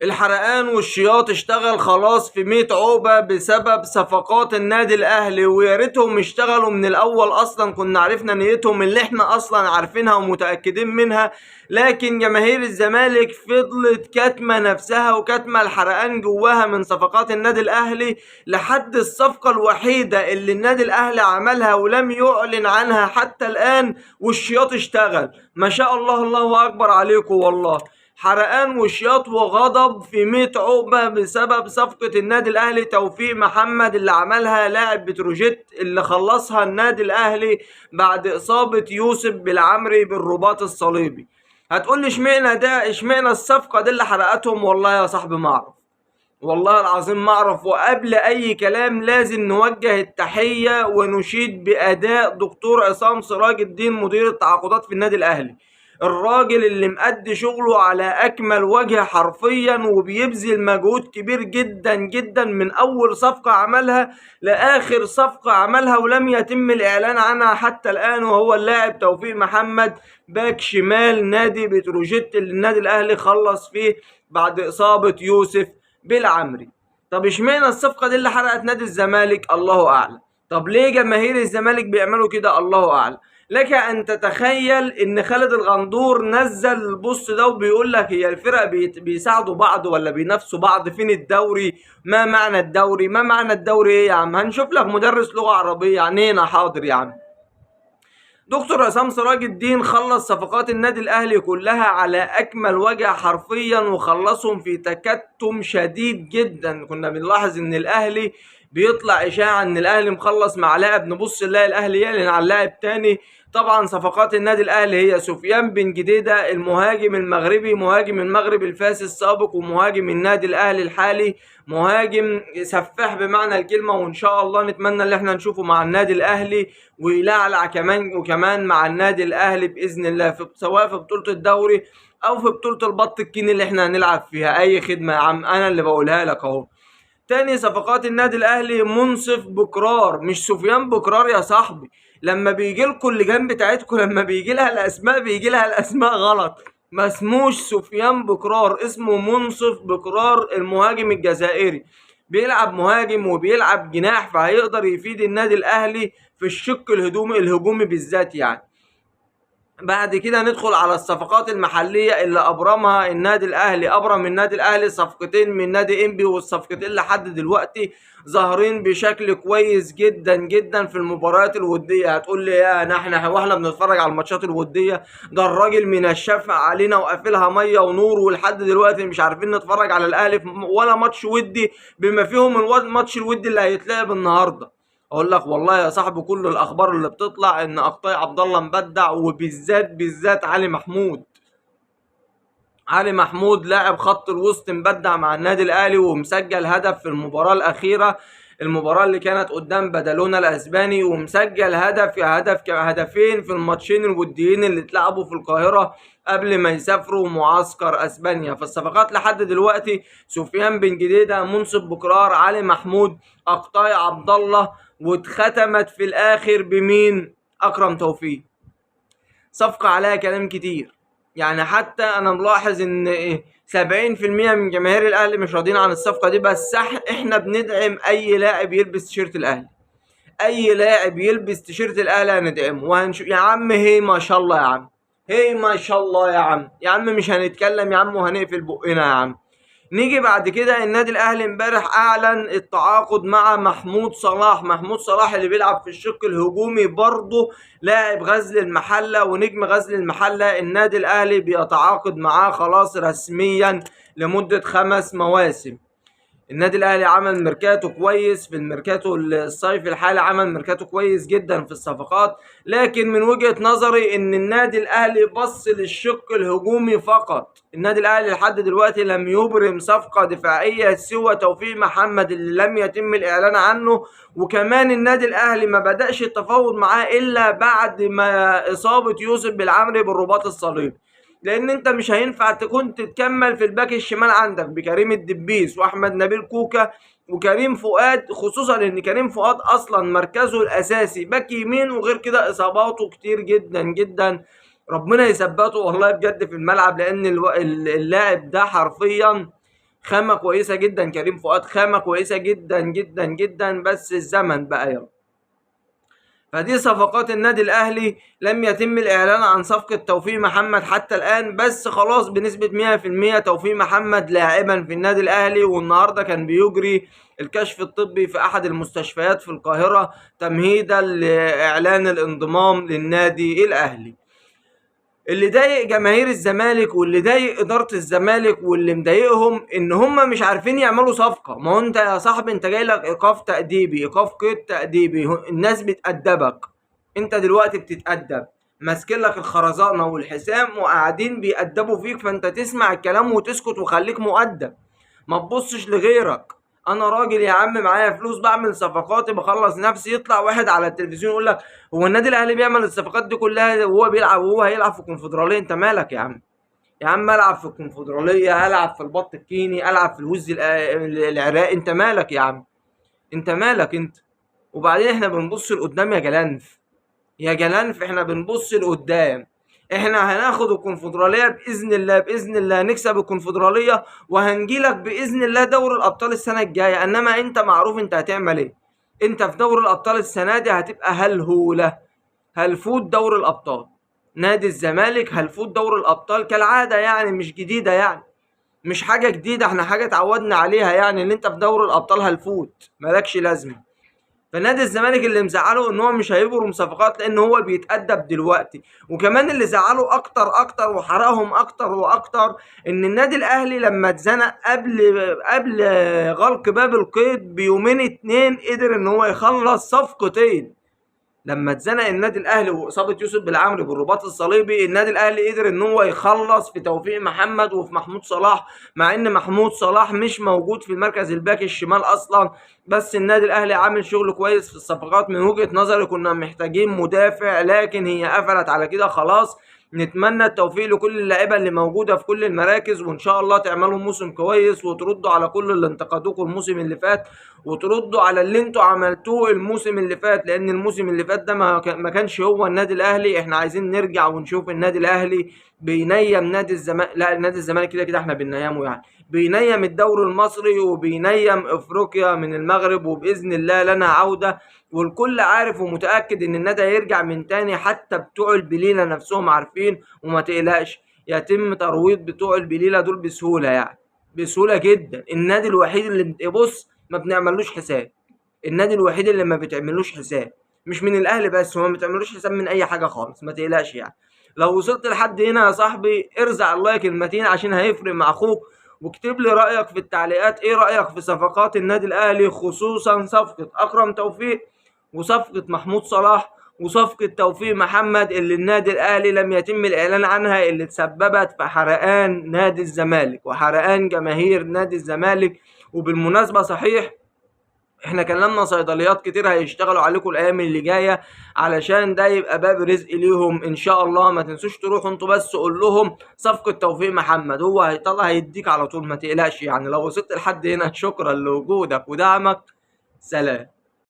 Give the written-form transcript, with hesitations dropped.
الحرقان والشياط اشتغل خلاص في 100 عقبة بسبب صفقات النادي الاهلي، ويا ريتهم اشتغلوا من الاول، اصلا كنا عرفنا نيتهم اللي احنا اصلا عارفينها ومتأكدين منها. لكن جماهير الزمالك فضلت كاتمة نفسها وكاتمة الحرقان جواها من صفقات النادي الاهلي لحد الصفقة الوحيدة اللي النادي الاهلي عملها ولم يعلن عنها حتى الان، والشياط اشتغل. ما شاء الله، الله اكبر عليكم والله. حرقان وشياط وغضب في 100 عقبة بسبب صفقة النادي الأهلي توفيق محمد اللي عملها لاعب بتروجيت، اللي خلصها النادي الأهلي بعد إصابة يوسف بالعمري بالرباط الصليبي. هتقول لي اشمعنى ده، اشمعنى الصفقة دي اللي حرقتهم؟ والله يا صاحبي ما أعرف، والله العظيم ما أعرف. وقبل أي كلام لازم نوجه التحية ونشيد بأداء دكتور عصام سراج الدين مدير التعاقدات في النادي الأهلي، الراجل اللي مأدي شغله على أكمل وجه حرفيا، وبيبذل مجهود كبير جدا جدا من أول صفقة عملها لآخر صفقة عملها ولم يتم الإعلان عنها حتى الآن، وهو اللاعب توفيق محمد باك شمال نادي بتروجيت اللي النادي الأهلي خلص فيه بعد إصابة يوسف بالعمري. طب اشمعنى الصفقة دي اللي حرقت نادي الزمالك؟ الله أعلم. طب ليه جماهير الزمالك بيعملوا كده؟ الله أعلم. لك ان تتخيل ان خالد الغندور نزل البوست ده وبيقول لك هي الفرق بيساعدوا بعض ولا بينافسوا بعض؟ فين الدوري؟ ما معنى الدوري؟ ما معنى الدوري ايه يا عم؟ هنشوف لك مدرس لغة عربية يعني هنا، حاضر يا عم. دكتور عصام سراج الدين خلص صفقات النادي الاهلي كلها على اكمل وجه حرفيا، وخلصهم في تكتم شديد جدا. كنا بنلاحظ ان الاهلي بيطلع اشاعه ان الاهلي مخلص مع لاعب، نبص نلاقي الاهلي يعلن عن لاعب تاني. طبعا صفقات النادي الاهلي هي سفيان بن جديده المهاجم المغربي، مهاجم المغرب الفاسي السابق ومهاجم النادي الاهلي الحالي، مهاجم سفاح بمعنى الكلمه، وان شاء الله نتمنى ان احنا نشوفه مع النادي الاهلي ويلعلع كمان وكمان مع النادي الاهلي باذن الله، سواء في بطوله الدوري او في بطوله البط الكيني اللي احنا هنلعب فيها. اي خدمه يا عم، انا اللي بقولها لك اهو. تاني صفقات النادي الاهلي منصف بكرار، مش سفيان بكرار يا صاحبي. لما بيجي لكم اللجان بتاعتكم لما بيجي لها الاسماء بيجي لها الاسماء غلط. ما اسموش سفيان بكرار، اسمه منصف بكرار المهاجم الجزائري. بيلعب مهاجم وبيلعب جناح، فهيقدر يفيد النادي الاهلي في الشق الهجومي بالذات يعني. بعد كده ندخل على الصفقات المحلية اللي أبرمها النادي الأهلي. أبرم النادي الأهلي صفقتين من نادي إنبي، والصفقتين لحد دلوقتي ظاهرين بشكل كويس جدا جدا في المباريات الودية. هتقول لي يا نحن واحنا بنتفرج على الماتشات الودية؟ ده الراجل من الشفع علينا وقافلها مية ونور، ولحد دلوقتي مش عارفين نتفرج على الأهلي ولا ماتش ودي، بما فيهم الماتش الودي اللي هيتلعب النهارده. اقول لك والله يا صاحبي كل الاخبار اللي بتطلع ان اخطاء عبد الله مبدع، وبالذات علي محمود. علي محمود لاعب خط الوسط مبدع مع النادي الاهلي ومسجل هدف في المباراه الاخيره، المباراه اللي كانت قدام بدلونا الاسباني، ومسجل هدفين في الماتشين الوديين اللي اتلعبوا في القاهره قبل ما يسافروا معسكر اسبانيا. فالصفقات لحد دلوقتي سفيان بن جديده، منصف بكرار، علي محمود، اقطاع عبد الله، واتختمت في الاخر بمين؟ اكرم توفيق. صفقة عليها كلام كتير يعني، حتى انا ملاحظ ان 70% من جماهير الاهلي مش راضيين عن الصفقة دي. بس احنا بندعم اي لاعب يلبس تيشيرت الاهلي، اي لاعب يلبس تيشيرت الاهلي هندعمه وهنشوف يا عم. هي ما شاء الله يا عم، هي ما شاء الله يا عم، يا عم مش هنتكلم يا عم وهنقفل بقنا يا عم. نيجي بعد كده النادي الاهلي امبارح اعلن التعاقد مع محمود صلاح. محمود صلاح اللي بيلعب في الشق الهجومي برضه، لاعب غزل المحله ونجم غزل المحله. النادي الاهلي بيتعاقد معاه خلاص رسميا لمده 5 مواسم. النادي الاهلي عمل ميركاتو كويس في الميركاتو الصيف الحالي، عمل ميركاتو كويس جدا في الصفقات. لكن من وجهة نظري ان النادي الاهلي بص للشق الهجومي فقط. النادي الاهلي لحد دلوقتي لم يبرم صفقة دفاعية سوى توفيق محمد اللي لم يتم الاعلان عنه. وكمان النادي الاهلي ما بدأش التفاوض معاه الا بعد ما اصابة يوسف بالعمري بالرباط الصليبي، لان انت مش هينفع تكون تتكمل في الباك الشمال عندك بكريم الدبيس واحمد نبيل كوكا وكريم فؤاد، خصوصا ان كريم فؤاد اصلا مركزه الاساسي باك يمين، وغير كده اصاباته كتير جدا جدا. ربنا يثبته والله بجد في الملعب، لان اللاعب ده حرفيا خامة كويسة جدا كريم فؤاد، خامة كويسة جدا جدا جدا، بس الزمن بقى يلا. فدي صفقات النادي الاهلي. لم يتم الاعلان عن صفقة توفيق محمد حتى الان، بس خلاص بنسبة 100% توفيق محمد لاعبا في النادي الاهلي. والنهاردة كان بيجري الكشف الطبي في احد المستشفيات في القاهرة تمهيدا لاعلان الانضمام للنادي الاهلي. اللي ضايق جماهير الزمالك واللي ضايق اداره الزمالك واللي مضايقهم ان هم مش عارفين يعملوا صفقه. ما هو انت يا صاحبي انت جاي لك ايقاف تاديبي، ايقاف قيد تاديبي، الناس بتادبك، انت دلوقتي بتتادب، ماسكين لك الخرزانه والحزام وقاعدين بيأدبوا فيك، فانت تسمع الكلام وتسكت وخليك مؤدب، ما تبصش لغيرك. انا راجل يا عم معايا فلوس بعمل صفقاتي بخلص نفسي. يطلع واحد على التلفزيون يقول لك هو النادي الاهلي بيعمل الصفقات دي كلها وهو بيلعب وهو هيلعب في الكونفدراليه؟ انت مالك يا عم؟ يا عم العب في الكونفدراليه، العب في البط الكيني، العب في الوز العراقي، انت مالك يا عم؟ انت مالك انت؟ وبعدين احنا بنبص لقدام يا جلنف، يا جلنف احنا بنبص لقدام. احنا هناخد الكونفدراليه باذن الله، باذن الله هنكسب الكونفدراليه وهنجيلك باذن الله دوري الابطال السنه الجايه. انما انت معروف انت هتعمل ايه. انت في دوري الابطال السنه دي هتبقى هلهوله، هلفوت دوري الابطال. نادي الزمالك هلفوت دوري الابطال كالعاده، يعني مش جديده، يعني مش حاجه جديده، احنا حاجه اتعودنا عليها، يعني اللي انت في دوري الابطال هلفوت مالكش لازمه. فنادي الزمالك اللي مزعله ان هو مش هيبرم صفقات لان هو بيتأدب دلوقتي. وكمان اللي زعله اكتر وحرقهم اكتر واكتر ان النادي الاهلي لما اتزنق قبل غلق باب القيد بيومين اتنين قدر ان هو يخلص صفقتين. لما اتزنق النادي الاهلي واصابه يوسف بالعمري بالرباط الصليبي، النادي الاهلي قدر ان هو يخلص في توفيق محمد وفي محمود صلاح، مع ان محمود صلاح مش موجود في المركز الباك الشمال اصلا. بس النادي الاهلي عامل شغل كويس في الصفقات. من وجهة نظري كنا محتاجين مدافع، لكن هي قفلت على كده خلاص. نتمنى التوفيق لكل اللعيبه اللي موجوده في كل المراكز، وان شاء الله تعملوا موسم كويس وتردوا على كل اللي انتقدوكم الموسم اللي فات، وتردوا على اللي انتوا عملتوه الموسم اللي فات، لان الموسم اللي فات ده ما كانش هو النادي الاهلي. احنا عايزين نرجع ونشوف النادي الاهلي بينيم نادي الزمالك. لا، نادي الزمالك كده كده احنا بننيمه، يعني بينيم الدوري المصري وبينيم افريقيا من المغرب، وباذن الله لنا عوده. والكل عارف ومتاكد ان النادي هيرجع من تاني، حتى بتوع البليله نفسهم عارفين. وما تقلقش يتم ترويض بتوع البليله دول بسهوله، يعني بسهوله جدا. النادي الوحيد اللي بص ما بنعملوش حساب، النادي الوحيد اللي ما بتعملوش حساب، مش من الاهلي بس، هو ما بتعملوش حساب من اي حاجه خالص، ما تقلقش يعني. لو وصلت لحد هنا يا صاحبي ارزع اللايك المتين عشان هيفرق مع اخوك، واكتب لي رايك في التعليقات. ايه رايك في صفقات النادي الاهلي، خصوصا صفقه اكرم توفيق وصفقه محمود صلاح وصفقه توفيق محمد اللي النادي الاهلي لم يتم الاعلان عنها، اللي تسببت في حرقان نادي الزمالك وحرقان جماهير نادي الزمالك. وبالمناسبه صحيح احنا كلمنا صيدليات كتير هيشتغلوا عليكم الايام اللي جايه، علشان ده يبقى باب رزق ليهم ان شاء الله. ما تنسوش تروحوا انتوا، بس قول لهم صفقه توفيق محمد، هو هيطلع هيديك على طول، ما تقلقش يعني. لو وصلت لحد هنا شكرا لوجودك ودعمك، سلام.